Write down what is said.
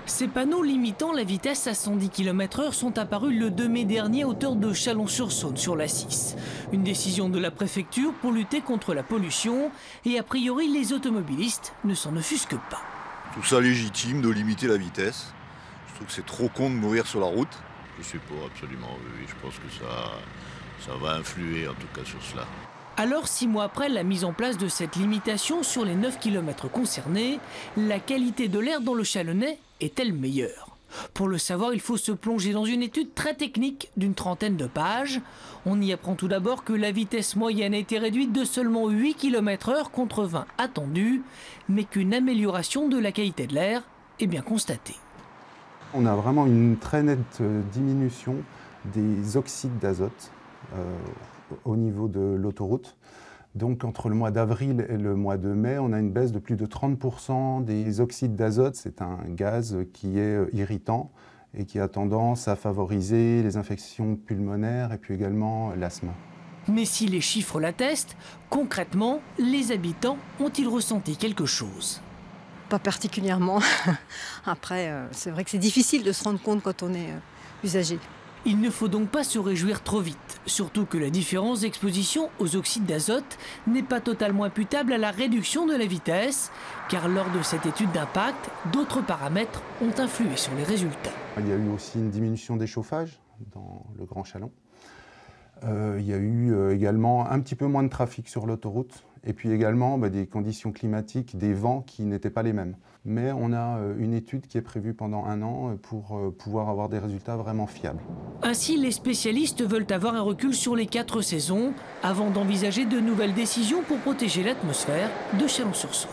Ces panneaux limitant la vitesse à 110 km/h sont apparus le 2 mai dernier à hauteur de Chalon-sur-Saône sur l'A6. Une décision de la préfecture pour lutter contre la pollution et a priori les automobilistes ne s'en offusquent pas. Je trouve ça légitime de limiter la vitesse. Je trouve que c'est trop con de mourir sur la route. Je suis pour, absolument, oui. Je pense que ça va influer en tout cas sur cela. Alors, 6 mois après la mise en place de cette limitation sur les 9 km concernés, la qualité de l'air dans le Chalonnais est-elle meilleure? Pour le savoir, il faut se plonger dans une étude très technique d'une 30aine de pages. On y apprend tout d'abord que la vitesse moyenne a été réduite de seulement 8 km/h contre 20 attendus, mais qu'une amélioration de la qualité de l'air est bien constatée. On a vraiment une très nette diminution des oxydes d'azote au niveau de l'autoroute. Donc entre le mois d'avril et le mois de mai, on a une baisse de plus de 30% des oxydes d'azote. C'est un gaz qui est irritant et qui a tendance à favoriser les infections pulmonaires et puis également l'asthme. Mais si les chiffres l'attestent, concrètement, les habitants ont-ils ressenti quelque chose? Pas particulièrement. Après, c'est vrai que c'est difficile de se rendre compte quand on est usager. Il ne faut donc pas se réjouir trop vite, surtout que la différence d'exposition aux oxydes d'azote n'est pas totalement imputable à la réduction de la vitesse, car lors de cette étude d'impact, d'autres paramètres ont influé sur les résultats. Il y a eu aussi une diminution des chauffages dans le Grand Chalon. Il y a eu également un petit peu moins de trafic sur l'autoroute et puis également des conditions climatiques, des vents qui n'étaient pas les mêmes. Mais on a une étude qui est prévue pendant 1 an pour pouvoir avoir des résultats vraiment fiables. Ainsi, les spécialistes veulent avoir un recul sur les 4 saisons avant d'envisager de nouvelles décisions pour protéger l'atmosphère de Chalon-sur-Saône.